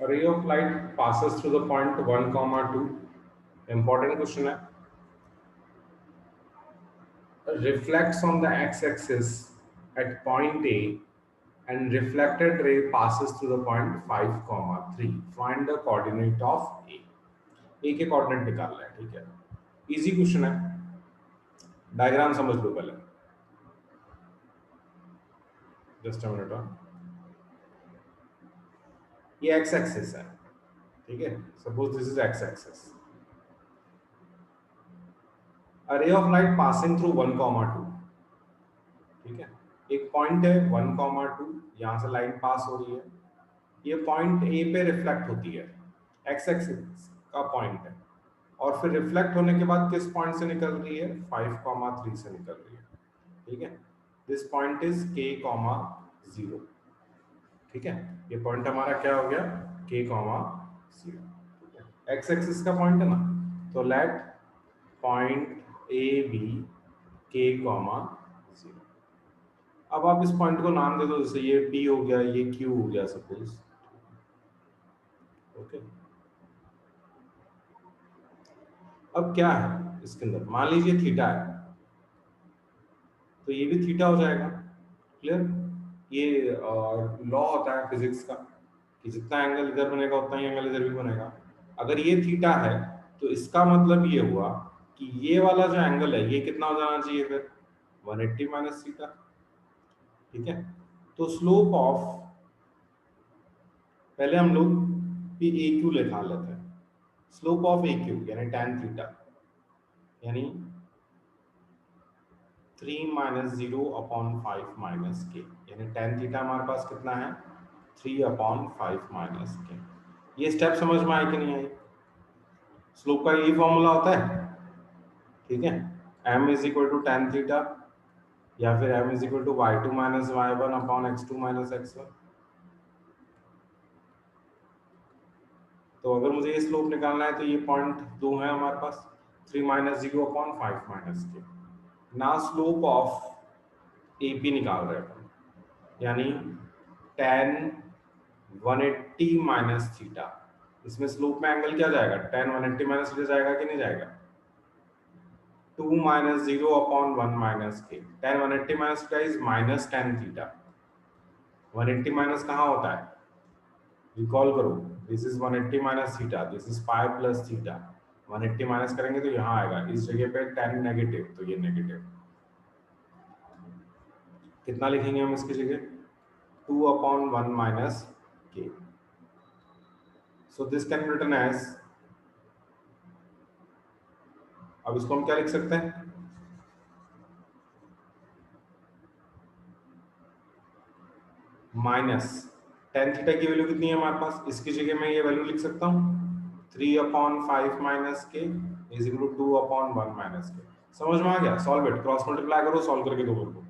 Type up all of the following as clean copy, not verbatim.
A ray of light passes through the point 1, 2. Important question है. Reflects on the x-axis at point A and reflected ray passes through the point 5, 3. Find the coordinate of A. A के coordinate निकालना है, ठीक है. Easy question है. Diagram समझ लो पहले. Just a minute. ये x-axis है, ठीक है. Suppose this is x-axis. A ray of light passing through 1, 2. ठीक है. एक पॉइंट है 1, 2. यहां से लाइन पास हो रही है. ये पॉइंट ए पे रिफ्लेक्ट होती है, एक्स एक्सिस का पॉइंट है, और फिर रिफ्लेक्ट होने के बाद किस पॉइंट से निकल रही है, 5, 3 से निकल रही है. ठीक है. This point is k, 0. ठीक है. ये पॉइंट हमारा क्या हो गया, k, 0. एक्स एक्सिस का पॉइंट है ना, तो let point A B k, 0. अब आप इस पॉइंट को नाम दे दो, जैसे ये P हो गया, ये Q हो गया सपोज. ओके. अब क्या है इसके अंदर, मान लीजिए थीटा है, तो ये भी थीटा हो जाएगा. क्लियर. ये लॉ होता है फिजिक्स का कि जितना एंगल इधर बनेगा उतना ही एंगल इधर भी बनेगा. अगर ये थीटा है तो इसका मतलब ये हुआ कि ये वाला जो एंगल है ये कितना हो जाना चाहिए फिर, 180 माइनस थीटा. ठीक है. तो स्लोप ऑफ, पहले हम लोग पी ए क्यू लिखा लेते हैं. स्लोप ऑफ ए क्यू यानी tan थीटा यानी 3 माइनस 0 अपॉन 5 माइनस के, यानी tan थीटा हमारे पास कितना है, 3 अपॉन 5 माइनस के. ये स्टेप समझ में आई कि नहीं आई. स्लोप का यही फॉर्मूला होता है. ठीक है. m is equal to tan theta या फिर m is equal to y2 minus y1 upon x2 minus x1. तो अगर मुझे ये स्लोप निकालना है तो ये पॉइंट दो है हमारे पास, 3 माइनस 0 अपॉन 5 माइनस के. ना स्लोप ऑफ ए पी निकाल रहे हैं, यानी tan 180 माइनस थीटा. इसमें स्लोप में एंगल क्या जाएगा, tan 180 माइनस थीटा जाएगा कि नहीं जाएगा. 2 माइनस 0 अपॉन 1 माइनस के. tan 180 minus theta is minus tan theta. 180 minus कहाँ होता है, रिकॉल करो. This is 180 minus theta, this is pi plus theta. 180 minus करेंगे तो यहाँ आएगा, इस जगह पे tan नेगेटिव, तो ये नेगेटिव. कितना लिखेंगे हम इसकी जगह, 2 अपॉन 1 माइनस के. So this can be written as, अब इसको हम क्या लिख सकते हैं, माइनस tan थीटा की वैल्यू कितनी है हमारे पास, इसकी जगह मैं ये वैल्यू लिख सकता हूँ 3 upon 5 minus k is equal to 2 upon 1 minus k. समझ में आ गया. सॉल्व इट, क्रॉस मल्टीप्लाई करो, सॉल्व करके दो मेरे को.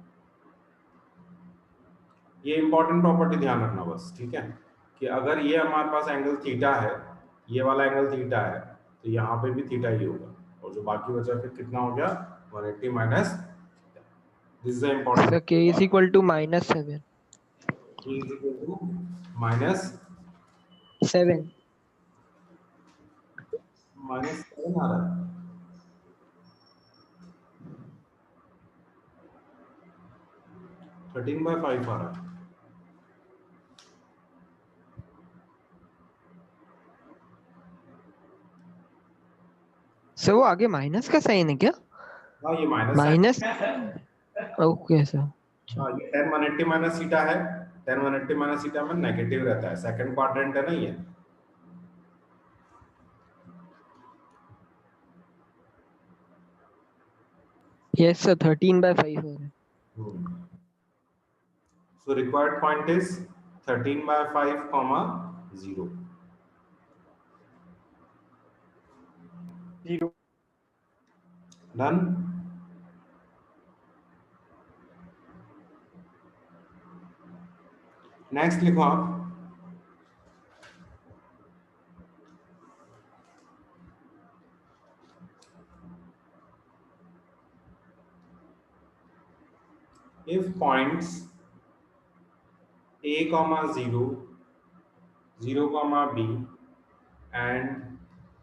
ये इंपॉर्टेंट प्रॉपर्टी ध्यान रखना बस. ठीक है. कि अगर ये हमारे पास एंगल थीटा है, ये वाला एंगल थीटा है, तो यहाँ पे भी थीटा ही होगा, और जो बाकी बचा फिर कितना हो गया, 180 minus. This is important. Sir k is equal to -7. k is equal to minus 7. -7 आ रहा है. (13/5) आ रहा है. सर वो आगे माइनस का साइन है क्या, हाँ ये माइनस माइनस. Okay sir. हाँ ये tan 180 माइनस थीटा है. tan 180 माइनस थीटा में नेगेटिव रहता है, सेकंड क्वाड्रेंट है ना ये. यस सर 13/5 हो रहा है. So required point is 13/5, 0. 0. Done. Next लिखो आप, if points a, 0, 0 comma b and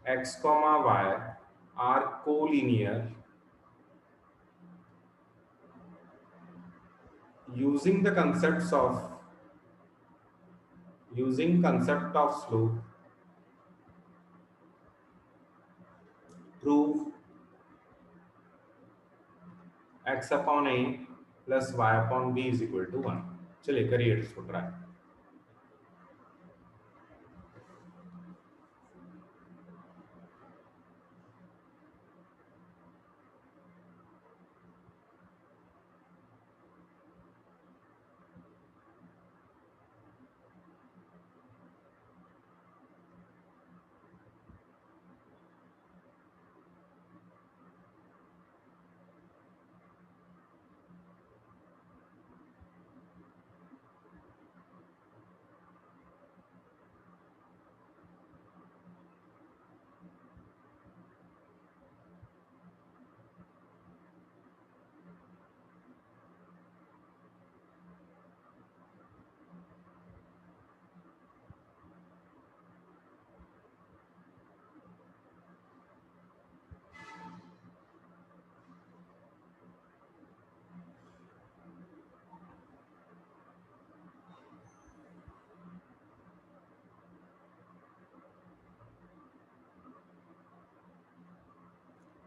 x comma y are collinear using the concept of slope, prove x upon a plus y upon b is equal to 1. चलिए करिए इसको try.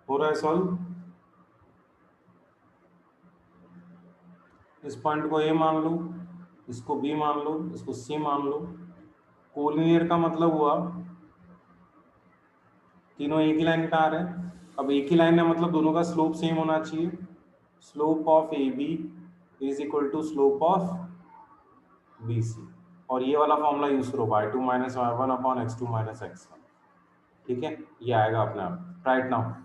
हो रहा है solve. इस point को ए मान लो, इसको बी मान लो, इसको सी मान लो. कोलिनियर का मतलब हुआ तीनों एक ही लाइन पे आ रहे हैं. अब एक ही लाइन है मतलब दोनों का स्लोप सेम होना चाहिए. Slope of A B is equal to slope of B C. और ये वाला फॉर्मूला यूज करो, y2 minus y1 upon x2 minus x1. ठीक है, ये आएगा अपने आप. राइट नाउ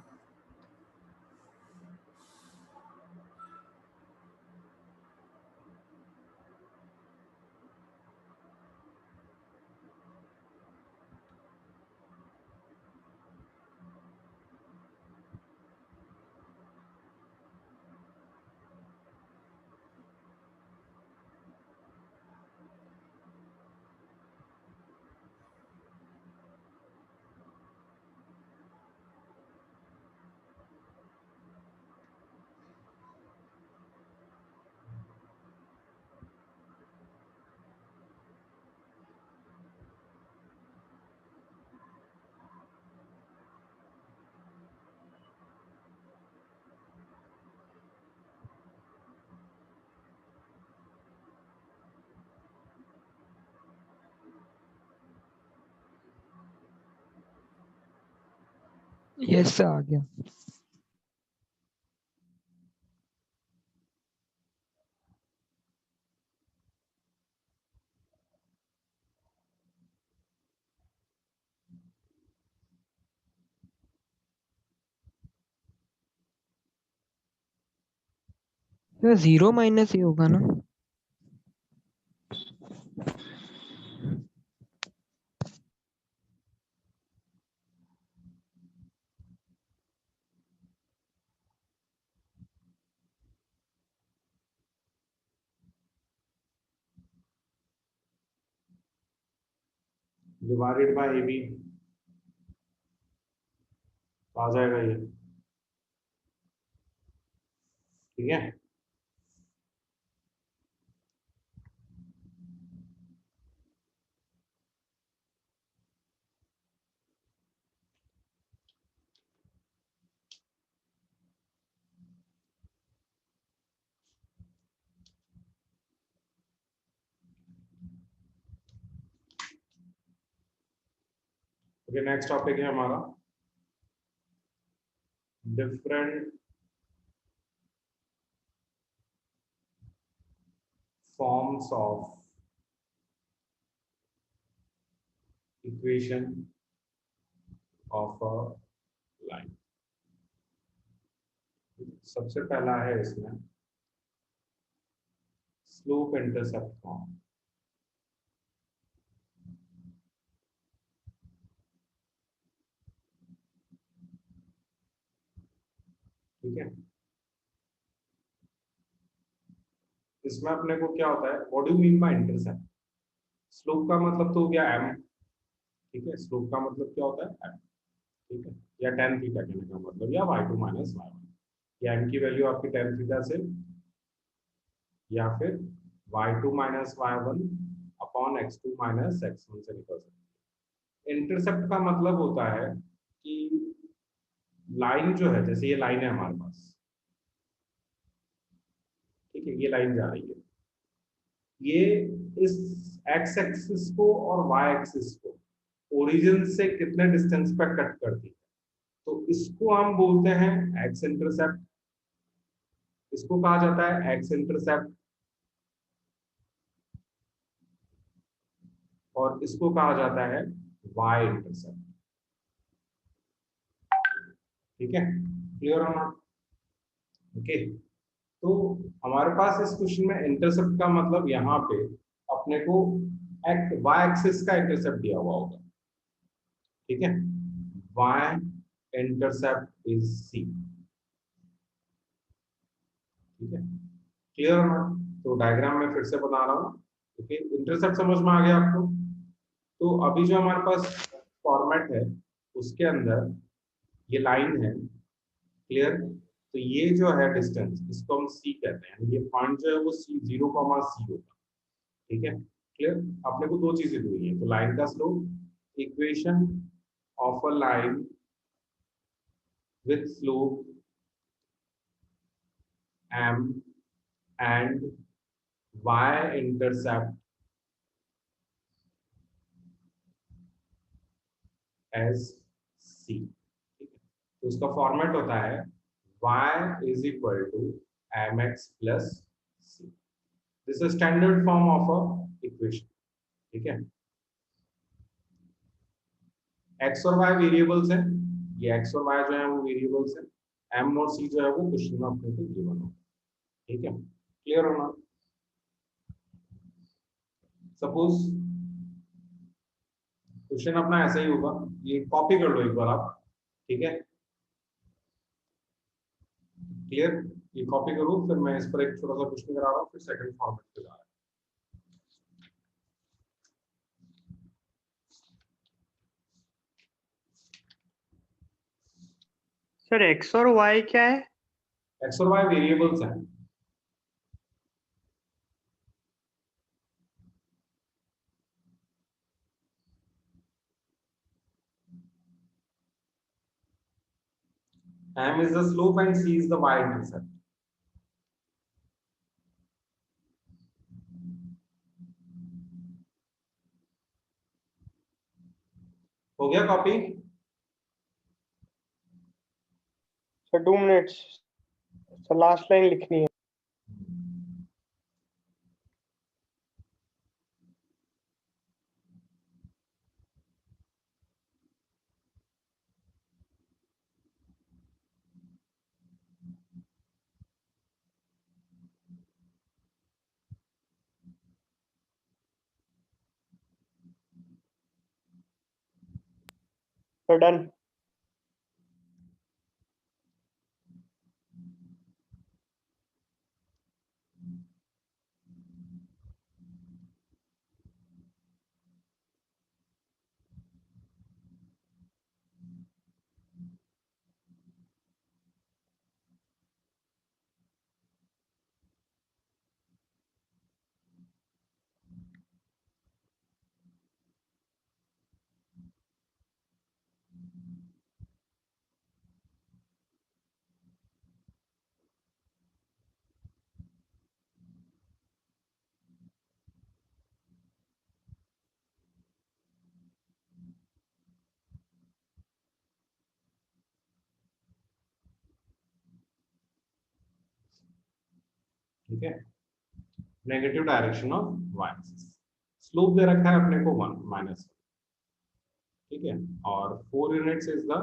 यस सर आ गया. सर 0 माइनस ये होगा ना. डिवाइडेड बाय ए बी आ जाएगा ये. ठीक है, ओके. नेक्स्ट टॉपिक है हमारा different forms of equation of a line. सबसे पहला है इसमें स्लोप इंटरसेप्ट फॉर्म. ठीक है, इसमें अपने को क्या होता है, what do you mean by intercept. Slope का मतलब तो हो गया m, ठीक है। स्लोप का मतलब क्या होता है m, ठीक है, या tan थीटा कहने का मतलब, या y2 माइनस y1, या m की वैल्यू आपकी tan थीटा से या फिर y2 minus y1 upon x2 minus x1 से निकल सकती है। इंटरसेप्ट का मतलब होता है कि लाइन जो है, जैसे ये लाइन है हमारे पास, ठीक है, ये लाइन जा रही है, ये इस एक्स एक्सिस को और वाई एक्सिस को ओरिजिन से कितने डिस्टेंस पर कट करती है, तो इसको हम बोलते हैं एक्स इंटरसेप्ट। इसको कहा जाता है एक्स इंटरसेप्ट, और इसको कहा जाता है वाई इंटरसेप्ट। ठीक है, क्लियर और नॉट? ओके, तो हमारे पास इस क्वेश्चन में इंटरसेप्ट का मतलब यहाँ पे अपने को वाई एक्सिस का इंटरसेप्ट दिया हुआ होगा, ठीक है। वाई इंटरसेप्ट इज सी, ठीक है, क्लियर ना? तो डायग्राम में फिर से बना रहा हूँ, ओके। इंटरसेप्ट समझ में आ गया आपको? तो अभी जो हमारे पास फॉर्मेट है उसके अंदर ये लाइन है, क्लियर। तो ये जो है डिस्टेंस, इसको हम सी कहते हैं, ये पॉइंट जो है वो सी 0,c होगा, ठीक है, क्लियर। अपने को दो चीजें दी हुई है, तो लाइन का slope, equation of a line with slope m and y intercept as c, ठीक है। तो उसका फॉर्मेट होता है y is equal to mx plus c। This is standard form of a equation, ठीक है। x और y वेरिएबल्स हैं, ये x और y जो है वो वेरिएबल्स हैं, m और c जो है वो क्वेश्चन में अपने को गिवन होगा, ठीक है, क्लियर होना। सपोज क्वेश्चन अपना ऐसा ही होगा, ये कॉपी कर लो एक बार आप, ठीक है, क्लियर। ये कॉपी करो, फिर मैं इस पर एक छोटा सा क्वेश्चन करा रहा हूँ, फिर सेकंड फॉर्मेट पे जा रहा है। सर एक्स और वाई क्या है? एक्स और वाई वेरिएबल्स हैं, m is the slope and c is the y intercept। हो गया copy? Sir 2 minutes, sir last line लिखनी है। Sir done. ठीक है, negative direction of y axis, slope दे रखा है अपने को 1 -1, ठीक है, और 4 units is the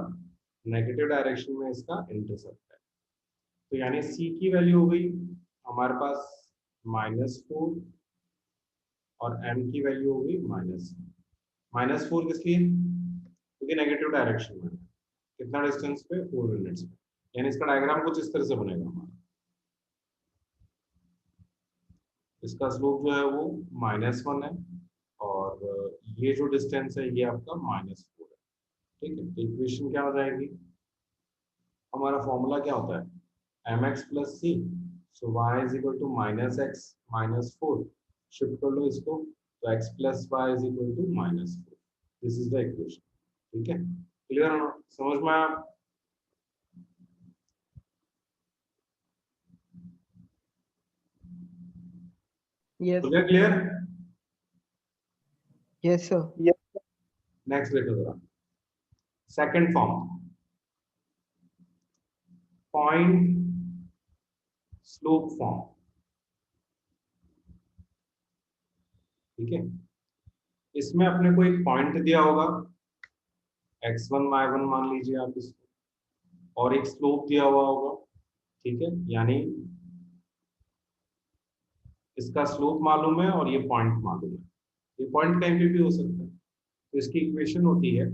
negative direction में इसका इंटरसेप्ट है। तो यानी c की वैल्यू हो गई हमारे पास -4, और m की वैल्यू हो गई -4 किस लिए? क्योंकि नेगेटिव डायरेक्शन में कितना डिस्टेंस पे, 4 यूनिट्स पे। यानी इसका डायग्राम कुछ इस तरह से बनेगा हमारा, इसका स्लोप जो है वो -1 है, और ये जो डिस्टेंस है ये आपका -4 है। ठीक है, तो इक्वेशन क्या हो जाएगी, हमारा फॉर्मूला क्या होता है mx plus c, so y is equal to -x -4, shift कर लो इसको, तो x plus y is equal to -4, this is the equation. ठीक है, क्लियर है ना, समझ में आया? Yes, clear clear. yes, sir. Yes. Next देखो जरा, second form, point slope form. ठीक है, इसमें अपने को एक पॉइंट दिया होगा x1 y1 मान लीजिए आप इसको, और एक स्लोप दिया हुआ होगा। ठीक है, यानी इसका स्लोप मालूम है और ये पॉइंट मालूम है, ये पॉइंट कहीं पे भी हो सकता है। तो इसकी इक्वेशन होती है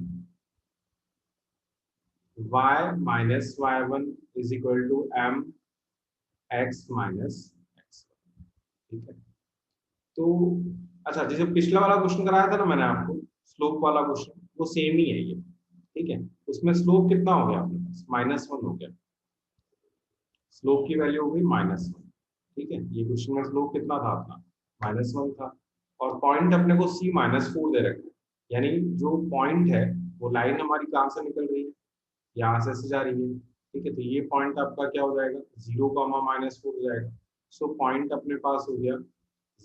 y minus y1 is equal to m x minus x। ठीक है, तो अच्छा, जैसे पिछला वाला क्वेश्चन कराया था ना मैंने आपको, स्लोप वाला क्वेश्चन, वो सेम ही है ये। ठीक है, उसमें स्लोप कितना हो गया अपने पास, -1 हो गया, स्लोप की वैल्यू हो गई -1। ठीक है, ये क्वेश्चन में स्लोप कितना था अपना, -1 था, और पॉइंट अपने को c -4 दे रखा है, यानी जो पॉइंट है वो लाइन हमारी कहाँ से निकल रही है, यहाँ से ऐसे जा रही है। ठीक है, तो ये पॉइंट आपका क्या हो जाएगा, 0, -4 हो जाएगा। सो पॉइंट अपने पास हो गया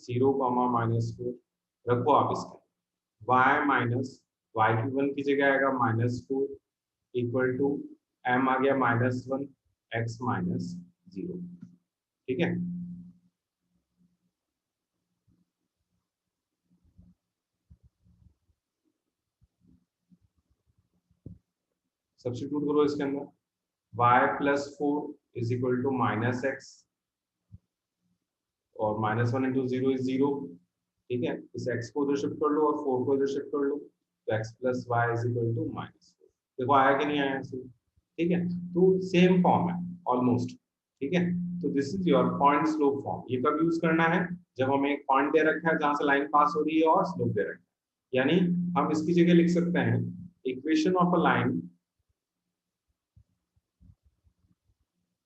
0, -4, रखो आप इसका y माइनस y की 1 की जगह आएगा -4 इक्वल टू m आ गया -1 x -0। ठीक है, सब्स्टिट्यूट करो इसके अंदर, y plus 4 is equal to -x, और -1 इंटू 0 इज 0। ठीक है, इस x को उधर शिफ्ट कर लो और 4 को इधर शिफ्ट कर लो, तो x plus y is equal to -4। देखो आया कि नहीं आया इसमें? ठीक है, तो सेम फॉर्म है ऑलमोस्ट। ठीक है, तो this is your point slope form. ये कब यूज करना है, जब हमें एक पॉइंट दे रखा है जहां से लाइन पास हो रही है और स्लोप दे रखा है, यानी हम इसकी जगह लिख सकते हैं equation of a line,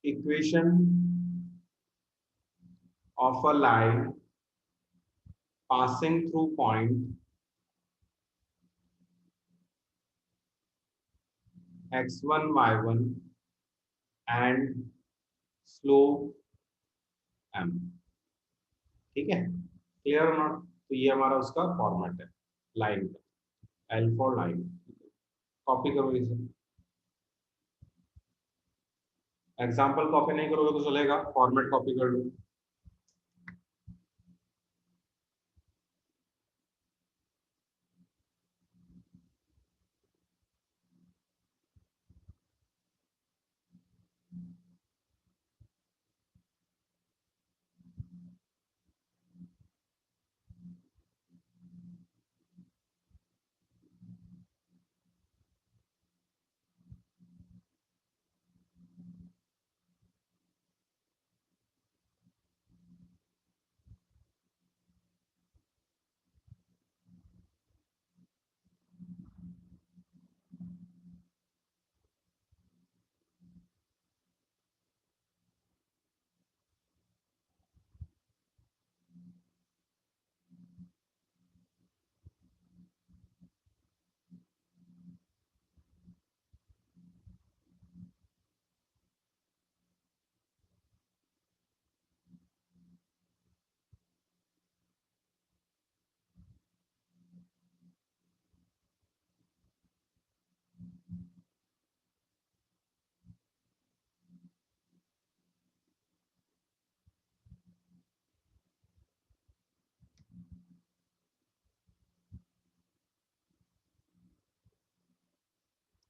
equation of a line passing through point x1 y1 and slope m। ठीक है, क्लियर और नॉट? तो ये हमारा उसका फॉर्मेट है लाइन का, एल फॉर लाइन। कॉपी करो इसे, एग्जाम्पल कॉपी नहीं करोगे तो चलेगा, फॉर्मेट कॉपी कर लो।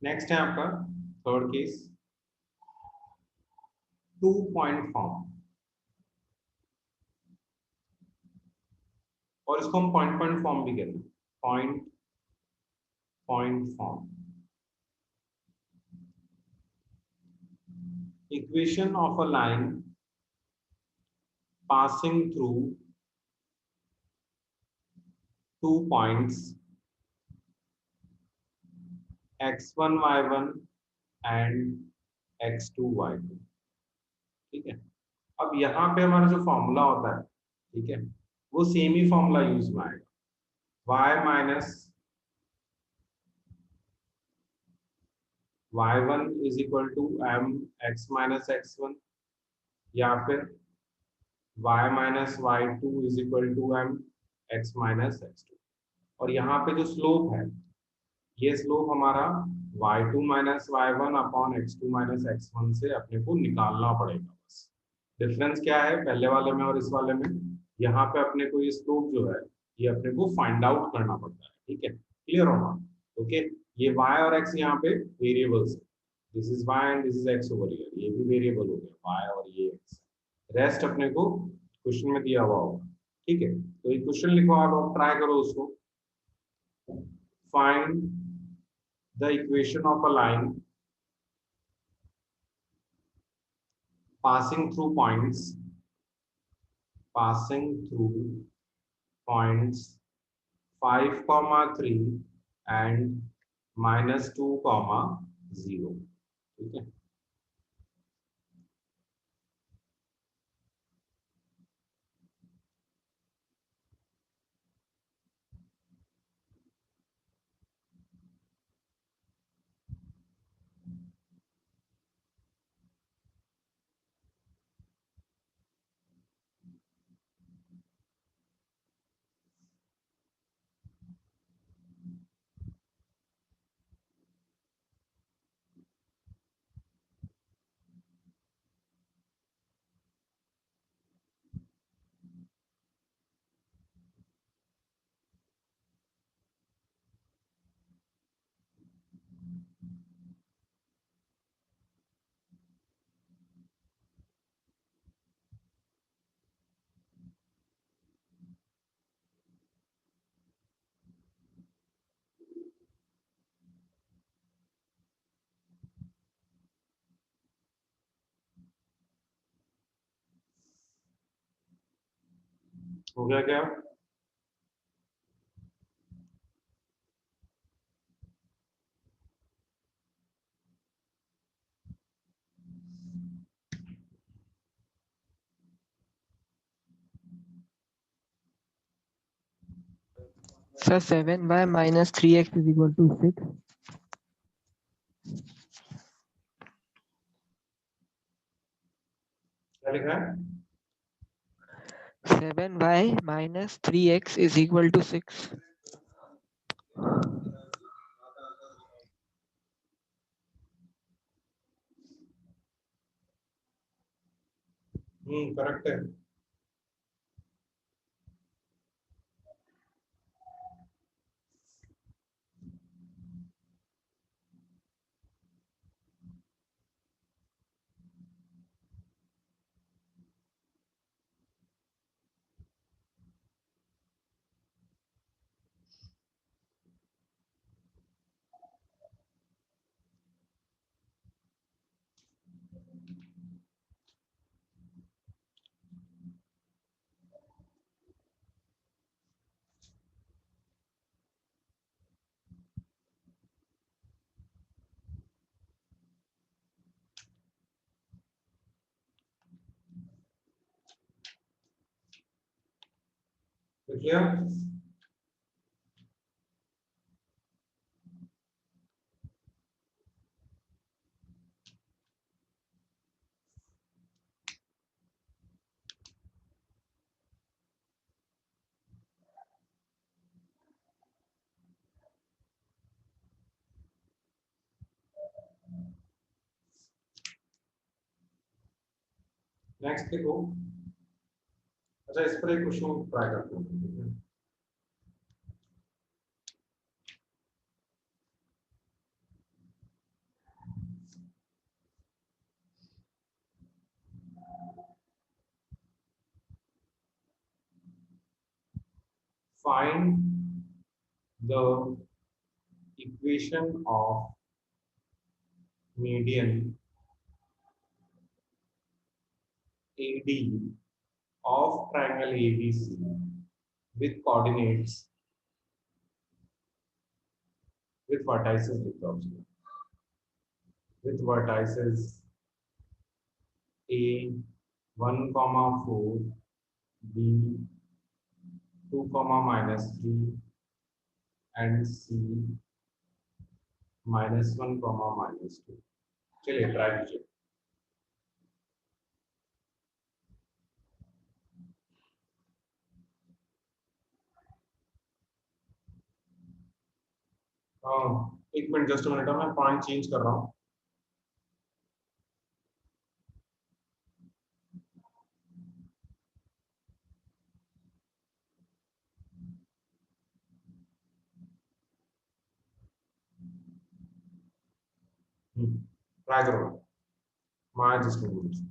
नेक्स्ट है आपका थर्ड केस, 2 पॉइंट फॉर्म, और इसको हम पॉइंट पॉइंट फॉर्म भी कहते हैं, point point form. Equation of a line passing through 2 points x1 y1 and x2 y2। ठीक है, अब यहाँ पे हमारा जो फॉर्मूला होता है, ठीक है, वो सेम ही फॉर्मूला यूज में आएगा, y minus y1 is equal to m x minus x1, या फिर y minus y2 is equal to m x minus x2। और यहाँ पे जो स्लोप है, ये स्लोप हमारा y2 minus y1 upon x2 minus x1 से अपने को निकालना पड़ेगा। बस डिफरेंस क्या है पहले वाले में और इस वाले में, यहाँ पे अपने को ये स्लोप जो है ये अपने को फाइंड आउट करना पड़ता है। ठीक है, क्लियर होगा? ओके, ये y और x यहाँ पे वेरिएबल्स है, this is y and this is x over here, ये भी वेरिएबल हो गया y और ये x। रेस्ट अपने को क्वेश्चन में दिया हुआ होगा। ठीक है, तो ये क्वेश्चन लिखवा लो, ट्राई करो उसको। Find the equation of a line passing through points 5, 3 and -2, 0। ठीक है, हो गया क्या? Sir, 7y minus 3x is equal to 6. क्या लिखा है? 7y minus 3x is equal to 6. Correct है। देखिए नेक्स्ट देखो। अच्छा, इस पर एक क्वेश्चन ट्राई करते हैं। Find the equation of median AD of triangle ABC with coordinates with vertices लिख दो आप, with vertices a 1,4, b 2, -3 and c -1, -2। चलिए ट्राई कीजिए। एक मिनट, जस्ट मिनट, मैं पॉइंट चेंज कर रहा हूँ। ट्राई करो, मैं एडजस्ट करूँगा।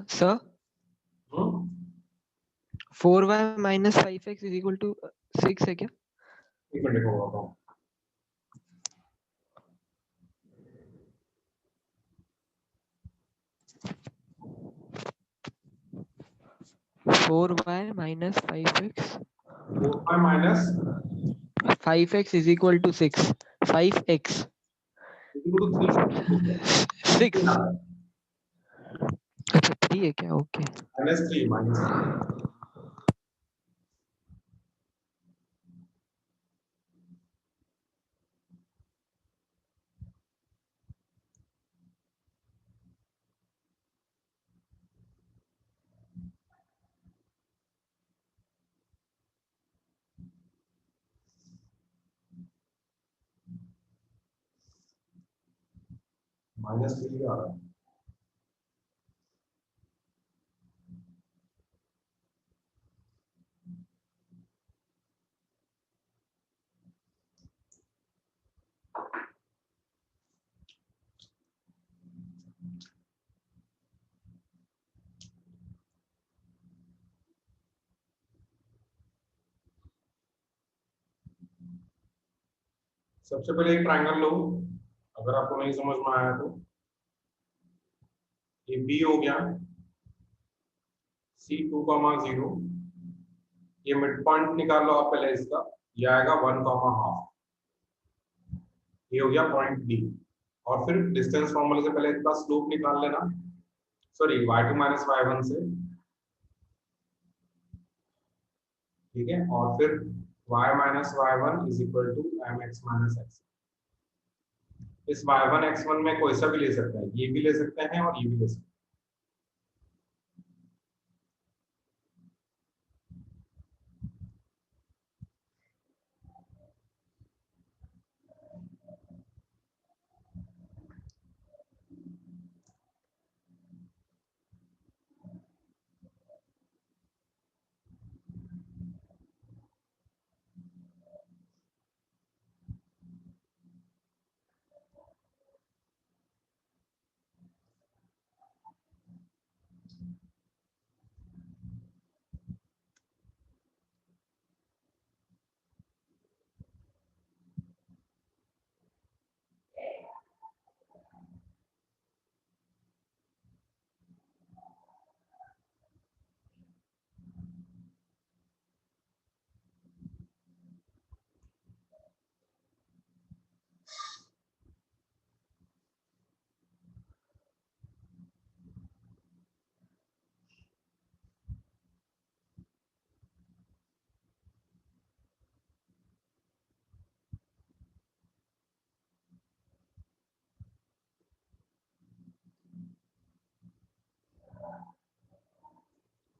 Sir, 4y minus 5x is equal to 6 है क्या? एक मिनट को बताता हूँ। 4y minus 5x. 4y minus 5x is equal to 6. 5x. equal to 3, 6. अच्छा 3 है क्या? ओके। -3 -3 आ रहा है। सबसे पहले एक ट्रायंगल लो, अगर आपको नहीं समझ में आया तो। ये बी हो गया, C2,0, ये मिड पॉइंट निकाल लो आप पहले इसका, ये आएगा 1,5, ये हो गया पॉइंट बी। और फिर डिस्टेंस फॉर्मूले से पहले इसका स्लोप निकाल लेना, सॉरी y2 माइनस y1 से, ठीक है। और फिर y minus y1 is equal to mx minus x। इस y1 x1 में कोई सा भी ले सकता है, ये भी ले सकते हैं और ये भी ले सकते हैं।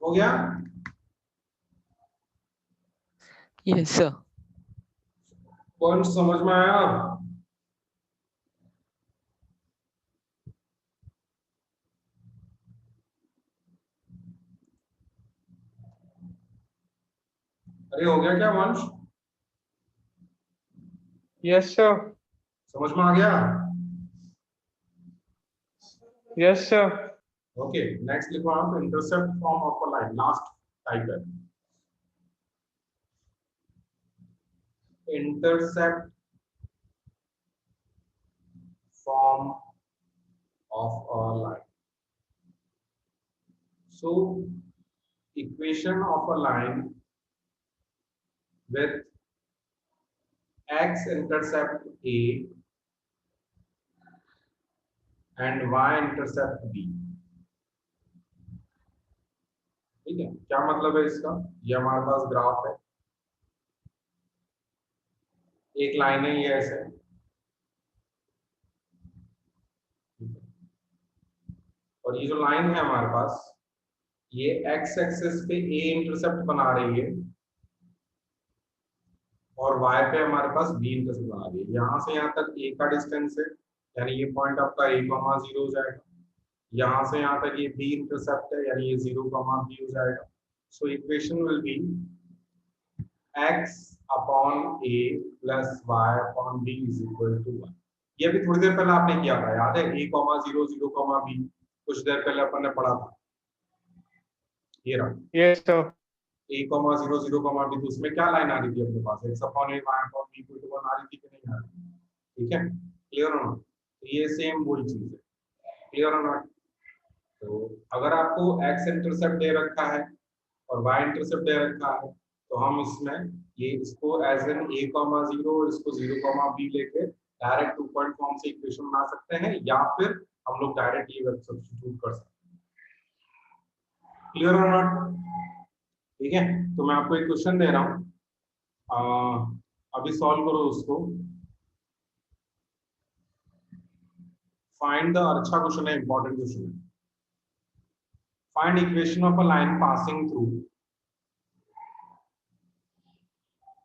हो गया? Yes sir. कौन समझ में आया? अरे हो गया क्या वंश? Yes sir. समझ में आ गया? Yes sir. ओके, नेक्स्ट लिखो आप, intercept form of a line, last type है। Intercept form of a line. So equation of a line with x intercept A and y intercept B. ठीक है, क्या मतलब है इसका? ये हमारे पास ग्राफ है, एक लाइन है ये ऐसे, और ये जो लाइन है हमारे पास, ये x एक्सिस पे a इंटरसेप्ट बना रही है और y पे हमारे पास b इंटरसेप्ट बना रही है। यहाँ से यहाँ तक a का डिस्टेंस है, यानी ये पॉइंट आपका a, 0 हो जाएगा। यहाँ से यहाँ तक ये b इंटरसेप्ट है, यानी ये 0, b हो जाएगा। So equation will be x upon a plus y upon b is equal to 1। ये भी थोड़ी देर पहले आपने किया था, याद है? a, 0, 0, b कुछ देर पहले अपन ने पढ़ा था, ये रहा। Yes sir. a, 0, 0, b, तो उसमें क्या लाइन आ रही थी अपने पास? x upon a, y upon b equal to 1 आ रही थी कि नहीं आ रही थी? ठीक है, क्लियर हो ना? ये सेम वही चीज है, क्लियर हो ना? तो अगर आपको x इंटरसेप्ट दे रखा है और y इंटरसेप्ट दे रखा है, तो हम इसमें ये इसको एज एन a, 0 और इसको 0, b लेके डायरेक्ट टू पॉइंट फॉर्म से इक्वेशन बना सकते हैं, या फिर हम लोग डायरेक्ट ये सब्स्टिट्यूट कर सकते हैं। क्लियर और नॉट? ठीक है, तो मैं आपको एक क्वेश्चन दे रहा हूं, अभी सॉल्व करो उसको। फाइंड द, अच्छा क्वेश्चन है, इंपॉर्टेंट क्वेश्चन है। Find equation of a line passing through